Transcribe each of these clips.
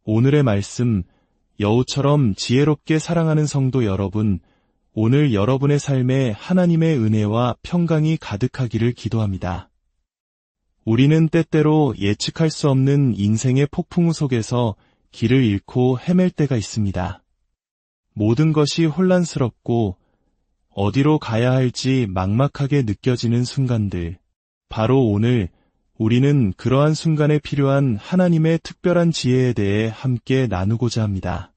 오늘의 말씀, 여우처럼 지혜롭게 사랑하는 성도 여러분, 오늘 여러분의 삶에 하나님의 은혜와 평강이 가득하기를 기도합니다. 우리는 때때로 예측할 수 없는 인생의 폭풍우 속에서 길을 잃고 헤맬 때가 있습니다. 모든 것이 혼란스럽고 어디로 가야 할지 막막하게 느껴지는 순간들. 바로 오늘 우리는 그러한 순간에 필요한 하나님의 특별한 지혜에 대해 함께 나누고자 합니다.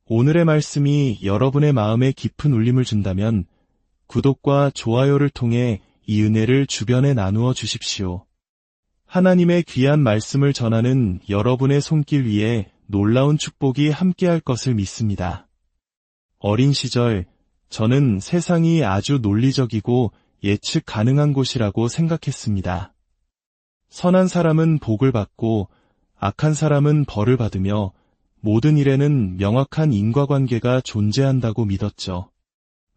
오늘의 말씀이 여러분의 마음에 깊은 울림을 준다면 구독과 좋아요를 통해 이 은혜를 주변에 나누어 주십시오. 하나님의 귀한 말씀을 전하는 여러분의 손길 위에 놀라운 축복이 함께할 것을 믿습니다. 어린 시절 저는 세상이 아주 논리적이고 예측 가능한 곳이라고 생각했습니다. 선한 사람은 복을 받고 악한 사람은 벌을 받으며 모든 일에는 명확한 인과관계가 존재한다고 믿었죠.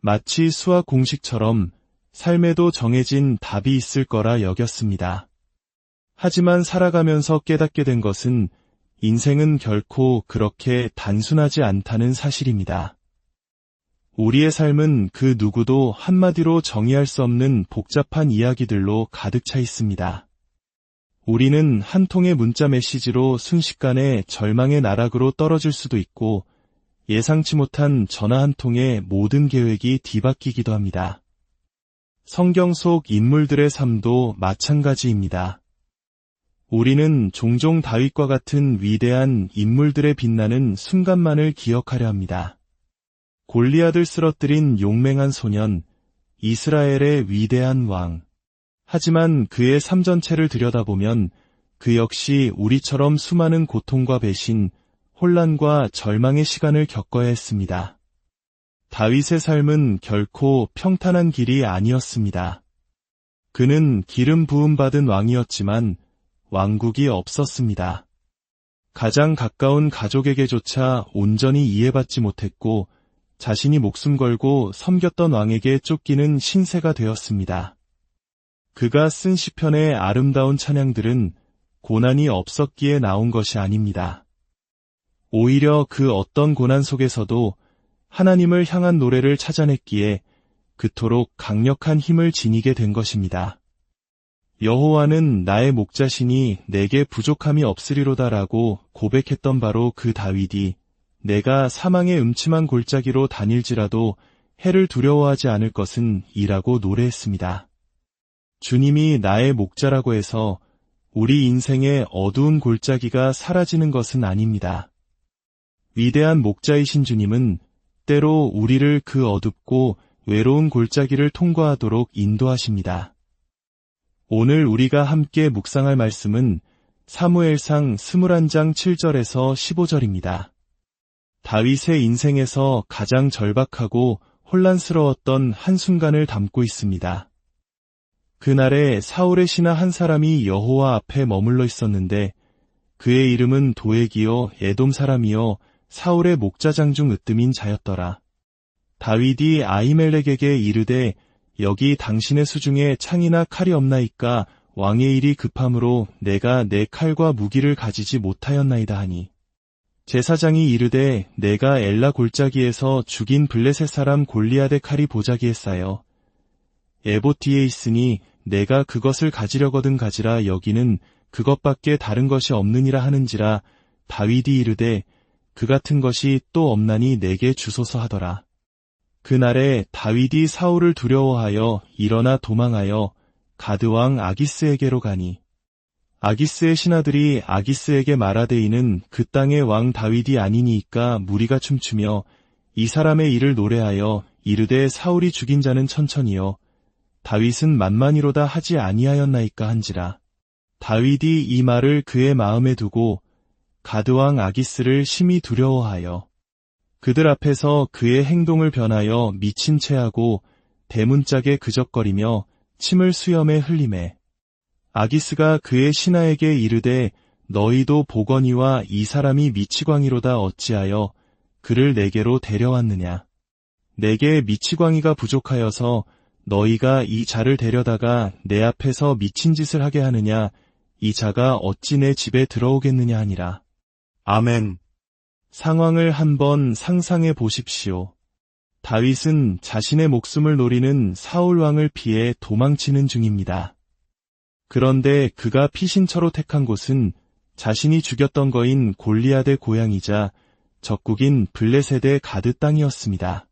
마치 수학 공식처럼 삶에도 정해진 답이 있을 거라 여겼습니다. 하지만 살아가면서 깨닫게 된 것은 인생은 결코 그렇게 단순하지 않다는 사실입니다. 우리의 삶은 그 누구도 한마디로 정의할 수 없는 복잡한 이야기들로 가득 차 있습니다. 우리는 한 통의 문자 메시지로 순식간에 절망의 나락으로 떨어질 수도 있고 예상치 못한 전화 한 통에 모든 계획이 뒤바뀌기도 합니다. 성경 속 인물들의 삶도 마찬가지입니다. 우리는 종종 다윗과 같은 위대한 인물들의 빛나는 순간만을 기억하려 합니다. 골리앗을 쓰러뜨린 용맹한 소년, 이스라엘의 위대한 왕. 하지만 그의 삶 전체를 들여다보면 그 역시 우리처럼 수많은 고통과 배신, 혼란과 절망의 시간을 겪어야 했습니다. 다윗의 삶은 결코 평탄한 길이 아니었습니다. 그는 기름 부음 받은 왕이었지만 왕국이 없었습니다. 가장 가까운 가족에게조차 온전히 이해받지 못했고 자신이 목숨 걸고 섬겼던 왕에게 쫓기는 신세가 되었습니다. 그가 쓴 시편의 아름다운 찬양들은 고난이 없었기에 나온 것이 아닙니다. 오히려 그 어떤 고난 속에서도 하나님을 향한 노래를 찾아냈기에 그토록 강력한 힘을 지니게 된 것입니다. 여호와는 나의 목자시니 내게 부족함이 없으리로다라고 고백했던 바로 그 다윗이 내가 사망의 음침한 골짜기로 다닐지라도 해를 두려워하지 않을 것은 이라고 노래했습니다. 주님이 나의 목자라고 해서 우리 인생의 어두운 골짜기가 사라지는 것은 아닙니다. 위대한 목자이신 주님은 때로 우리를 그 어둡고 외로운 골짜기를 통과하도록 인도하십니다. 오늘 우리가 함께 묵상할 말씀은 사무엘상 21장 7절에서 15절입니다. 다윗의 인생에서 가장 절박하고 혼란스러웠던 한순간을 담고 있습니다. 그날에 사울의 신하 한 사람이 여호와 앞에 머물러 있었는데 그의 이름은 도액이요 에돔 사람이요 사울의 목자장 중 으뜸인 자였더라. 다윗이 아히멜렉에게 이르되 여기 당신의 수중에 창이나 칼이 없나이까 왕의 일이 급함으로 내가 내 칼과 무기를 가지지 못하였나이다 하니 제사장이 이르되 내가 엘라 골짜기에서 죽인 블레셋 사람 골리앗의 칼이 보자기에 쌓여 에봇 뒤에 있으니 내가 그것을 가지려거든 가지라 여기는 그것밖에 다른 것이 없느니라 하는지라 다윗이 이르되 그 같은 것이 또 없나니 내게 주소서 하더라. 그날에 다윗이 사울을 두려워하여 일어나 도망하여 가드왕 아기스에게로 가니 아기스의 신하들이 아기스에게 말하되 이는 그 땅의 왕 다윗이 아니니이까 무리가 춤추며 이 사람의 일을 노래하여 이르되 사울이 죽인 자는 천천히요 다윗은 만만이로다 하지 아니하였나이까 한지라. 다윗이 이 말을 그의 마음에 두고 가드왕 아기스를 심히 두려워하여 그들 앞에서 그의 행동을 변하여 미친 체하고 대문짝에 그적거리며 침을 수염에 흘리매 아기스가 그의 신하에게 이르되 너희도 보거니와 이 사람이 미치광이로다 어찌하여 그를 내게로 데려왔느냐. 내게 미치광이가 부족하여서 너희가 이 자를 데려다가 내 앞에서 미친 짓을 하게 하느냐. 이 자가 어찌 내 집에 들어오겠느냐 하니라. 아멘. 상황을 한번 상상해 보십시오. 다윗은 자신의 목숨을 노리는 사울 왕을 피해 도망치는 중입니다. 그런데 그가 피신처로 택한 곳은 자신이 죽였던 거인 골리앗의 고향이자 적국인 블레셋의 가드 땅이었습니다.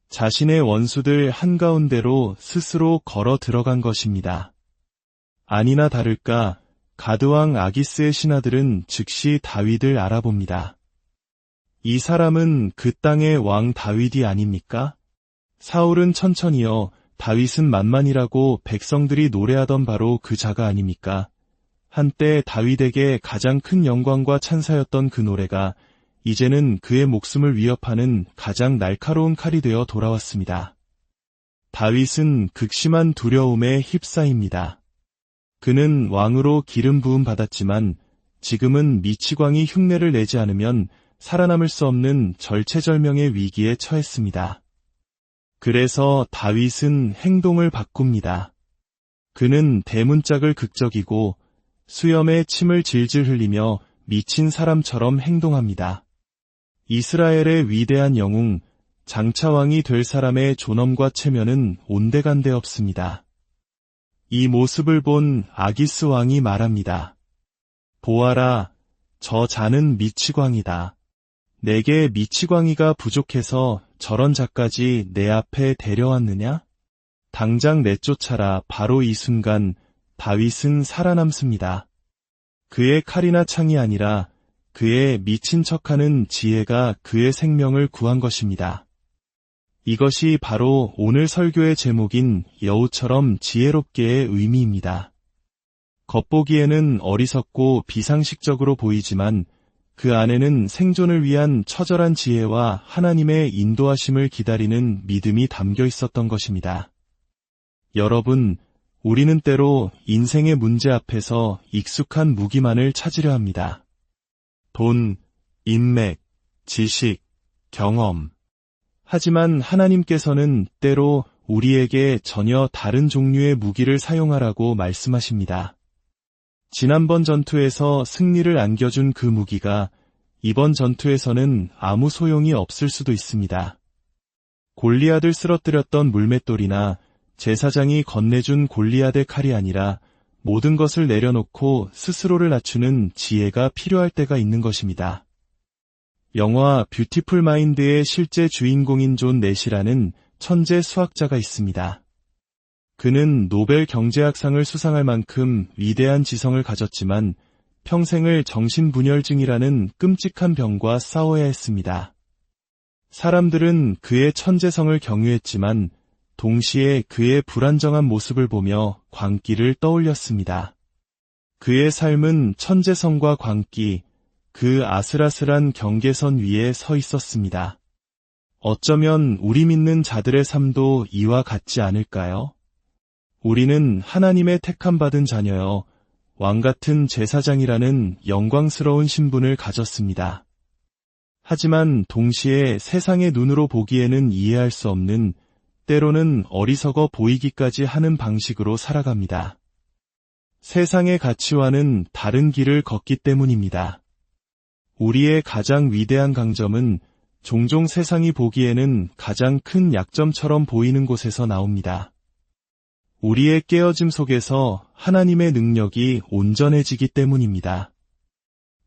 자신의 원수들 한가운데로 스스로 걸어 들어간 것입니다. 아니나 다를까 가드왕 아기스의 신하들은 즉시 다윗을 알아봅니다. 이 사람은 그 땅의 왕 다윗이 아닙니까? 사울은 천천히요, 다윗은 만만이라고 백성들이 노래하던 바로 그 자가 아닙니까? 한때 다윗에게 가장 큰 영광과 찬사였던 그 노래가 이제는 그의 목숨을 위협하는 가장 날카로운 칼이 되어 돌아왔습니다. 다윗은 극심한 두려움에 휩싸입니다. 그는 왕으로 기름 부음 받았지만 지금은 미치광이 흉내를 내지 않으면 살아남을 수 없는 절체절명의 위기에 처했습니다. 그래서 다윗은 행동을 바꿉니다. 그는 대문짝을 극적이고 수염에 침을 질질 흘리며 미친 사람처럼 행동합니다. 이스라엘의 위대한 영웅, 장차왕이 될 사람의 존엄과 체면은 온데간데 없습니다. 이 모습을 본 아기스 왕이 말합니다. 보아라, 저 자는 미치광이다. 내게 미치광이가 부족해서 저런 자까지 내 앞에 데려왔느냐? 당장 내쫓아라. 바로 이 순간 다윗은 살아남습니다. 그의 칼이나 창이 아니라 그의 미친 척하는 지혜가 그의 생명을 구한 것입니다. 이것이 바로 오늘 설교의 제목인 여우처럼 지혜롭게의 의미입니다. 겉보기에는 어리석고 비상식적으로 보이지만 그 안에는 생존을 위한 처절한 지혜와 하나님의 인도하심을 기다리는 믿음이 담겨 있었던 것입니다. 여러분, 우리는 때로 인생의 문제 앞에서 익숙한 무기만을 찾으려 합니다. 돈, 인맥, 지식, 경험. 하지만 하나님께서는 때로 우리에게 전혀 다른 종류의 무기를 사용하라고 말씀하십니다. 지난번 전투에서 승리를 안겨준 그 무기가 이번 전투에서는 아무 소용이 없을 수도 있습니다. 골리앗을 쓰러뜨렸던 물맷돌이나 제사장이 건네준 골리앗의 칼이 아니라 모든 것을 내려놓고 스스로를 낮추는 지혜가 필요할 때가 있는 것입니다. 영화 뷰티풀 마인드의 실제 주인공인 존 넷이라는 천재 수학자가 있습니다. 그는 노벨 경제학상을 수상할 만큼 위대한 지성을 가졌지만 평생을 정신분열증이라는 끔찍한 병과 싸워야 했습니다. 사람들은 그의 천재성을 경유했지만 동시에 그의 불안정한 모습을 보며 광기를 떠올렸습니다. 그의 삶은 천재성과 광기, 그 아슬아슬한 경계선 위에 서 있었습니다. 어쩌면 우리 믿는 자들의 삶도 이와 같지 않을까요? 우리는 하나님의 택함받은 자녀여, 왕같은 제사장이라는 영광스러운 신분을 가졌습니다. 하지만 동시에 세상의 눈으로 보기에는 이해할 수 없는, 때로는 어리석어 보이기까지 하는 방식으로 살아갑니다. 세상의 가치와는 다른 길을 걷기 때문입니다. 우리의 가장 위대한 강점은 종종 세상이 보기에는 가장 큰 약점처럼 보이는 곳에서 나옵니다. 우리의 깨어짐 속에서 하나님의 능력이 온전해지기 때문입니다.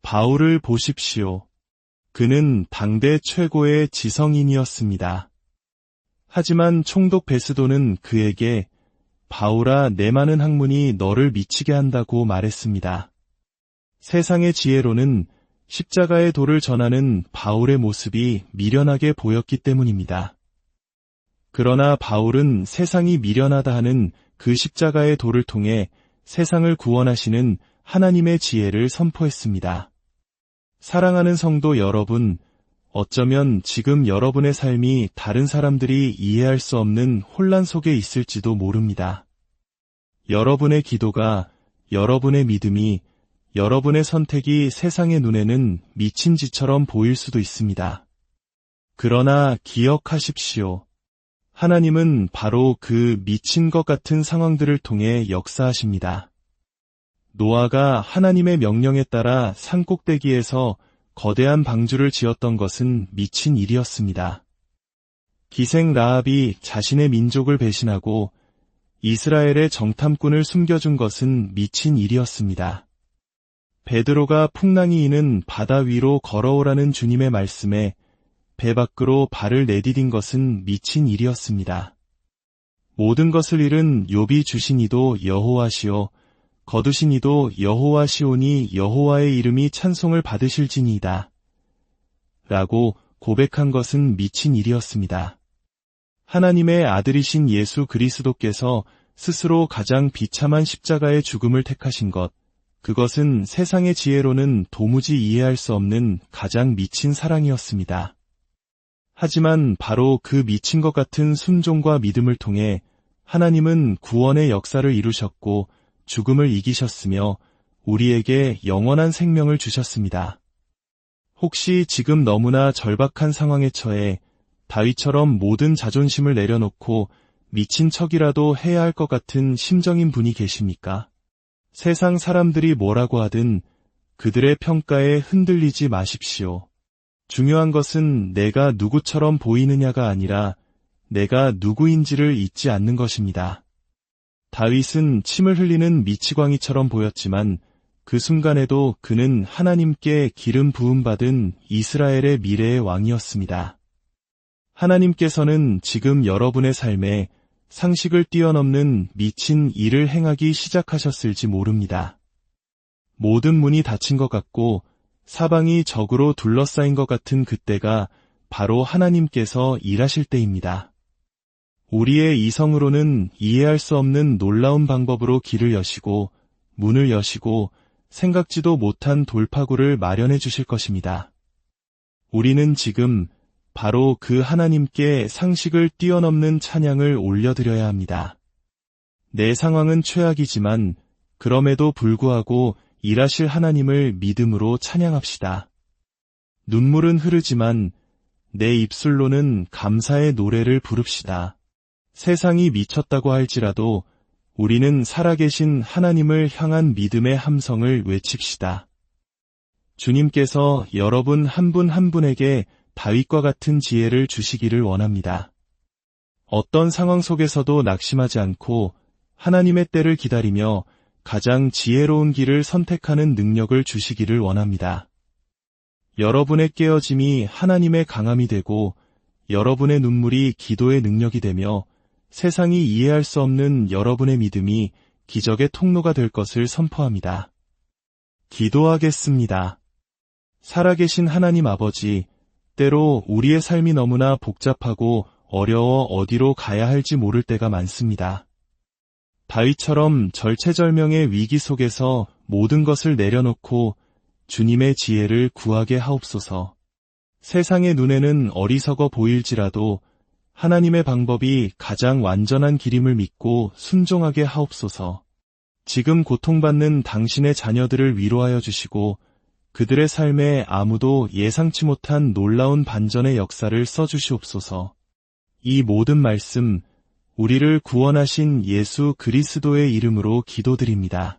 바울을 보십시오. 그는 당대 최고의 지성인이었습니다. 하지만 총독 베스도는 그에게 바울아, 내 많은 학문이 너를 미치게 한다고 말했습니다. 세상의 지혜로는 십자가의 도를 전하는 바울의 모습이 미련하게 보였기 때문입니다. 그러나 바울은 세상이 미련하다 하는 그 십자가의 도를 통해 세상을 구원하시는 하나님의 지혜를 선포했습니다. 사랑하는 성도 여러분, 어쩌면 지금 여러분의 삶이 다른 사람들이 이해할 수 없는 혼란 속에 있을지도 모릅니다. 여러분의 기도가, 여러분의 믿음이, 여러분의 선택이 세상의 눈에는 미친 짓처럼 보일 수도 있습니다. 그러나 기억하십시오. 하나님은 바로 그 미친 것 같은 상황들을 통해 역사하십니다. 노아가 하나님의 명령에 따라 산꼭대기에서 거대한 방주를 지었던 것은 미친 일이었습니다. 기생 라합이 자신의 민족을 배신하고 이스라엘의 정탐꾼을 숨겨준 것은 미친 일이었습니다. 베드로가 풍랑이 이는 바다 위로 걸어오라는 주님의 말씀에 배 밖으로 발을 내디딘 것은 미친 일이었습니다. 모든 것을 잃은 욥이 주신 이도 여호와시오 거두신 이도 여호와시오니 여호와의 이름이 찬송을 받으실지니이다. 라고 고백한 것은 미친 일이었습니다. 하나님의 아들이신 예수 그리스도께서 스스로 가장 비참한 십자가의 죽음을 택하신 것, 그것은 세상의 지혜로는 도무지 이해할 수 없는 가장 미친 사랑이었습니다. 하지만 바로 그 미친 것 같은 순종과 믿음을 통해 하나님은 구원의 역사를 이루셨고 죽음을 이기셨으며 우리에게 영원한 생명을 주셨습니다. 혹시 지금 너무나 절박한 상황에 처해 다윗처럼 모든 자존심을 내려놓고 미친 척이라도 해야 할 것 같은 심정인 분이 계십니까? 세상 사람들이 뭐라고 하든 그들의 평가에 흔들리지 마십시오. 중요한 것은 내가 누구처럼 보이느냐가 아니라 내가 누구인지를 잊지 않는 것입니다. 다윗은 침을 흘리는 미치광이처럼 보였지만 그 순간에도 그는 하나님께 기름 부음받은 이스라엘의 미래의 왕이었습니다. 하나님께서는 지금 여러분의 삶에 상식을 뛰어넘는 미친 일을 행하기 시작하셨을지 모릅니다. 모든 문이 닫힌 것 같고 사방이 적으로 둘러싸인 것 같은 그때가 바로 하나님께서 일하실 때입니다. 우리의 이성으로는 이해할 수 없는 놀라운 방법으로 길을 여시고 문을 여시고 생각지도 못한 돌파구를 마련해 주실 것입니다. 우리는 지금 바로 그 하나님께 상식을 뛰어넘는 찬양을 올려드려야 합니다. 내 상황은 최악이지만 그럼에도 불구하고 일하실 하나님을 믿음으로 찬양합시다. 눈물은 흐르지만 내 입술로는 감사의 노래를 부릅시다. 세상이 미쳤다고 할지라도 우리는 살아계신 하나님을 향한 믿음의 함성을 외칩시다. 주님께서 여러분 한 분 한 분에게 다윗과 같은 지혜를 주시기를 원합니다. 어떤 상황 속에서도 낙심하지 않고 하나님의 때를 기다리며 가장 지혜로운 길을 선택하는 능력을 주시기를 원합니다. 여러분의 깨어짐이 하나님의 강함이 되고 여러분의 눈물이 기도의 능력이 되며 세상이 이해할 수 없는 여러분의 믿음이 기적의 통로가 될 것을 선포합니다. 기도하겠습니다. 살아계신 하나님 아버지, 때로 우리의 삶이 너무나 복잡하고 어려워 어디로 가야 할지 모를 때가 많습니다. 다윗처럼 절체절명의 위기 속에서 모든 것을 내려놓고 주님의 지혜를 구하게 하옵소서. 세상의 눈에는 어리석어 보일지라도 하나님의 방법이 가장 완전한 길임을 믿고 순종하게 하옵소서. 지금 고통받는 당신의 자녀들을 위로하여 주시고 그들의 삶에 아무도 예상치 못한 놀라운 반전의 역사를 써주시옵소서. 이 모든 말씀, 우리를 구원하신 예수 그리스도의 이름으로 기도드립니다.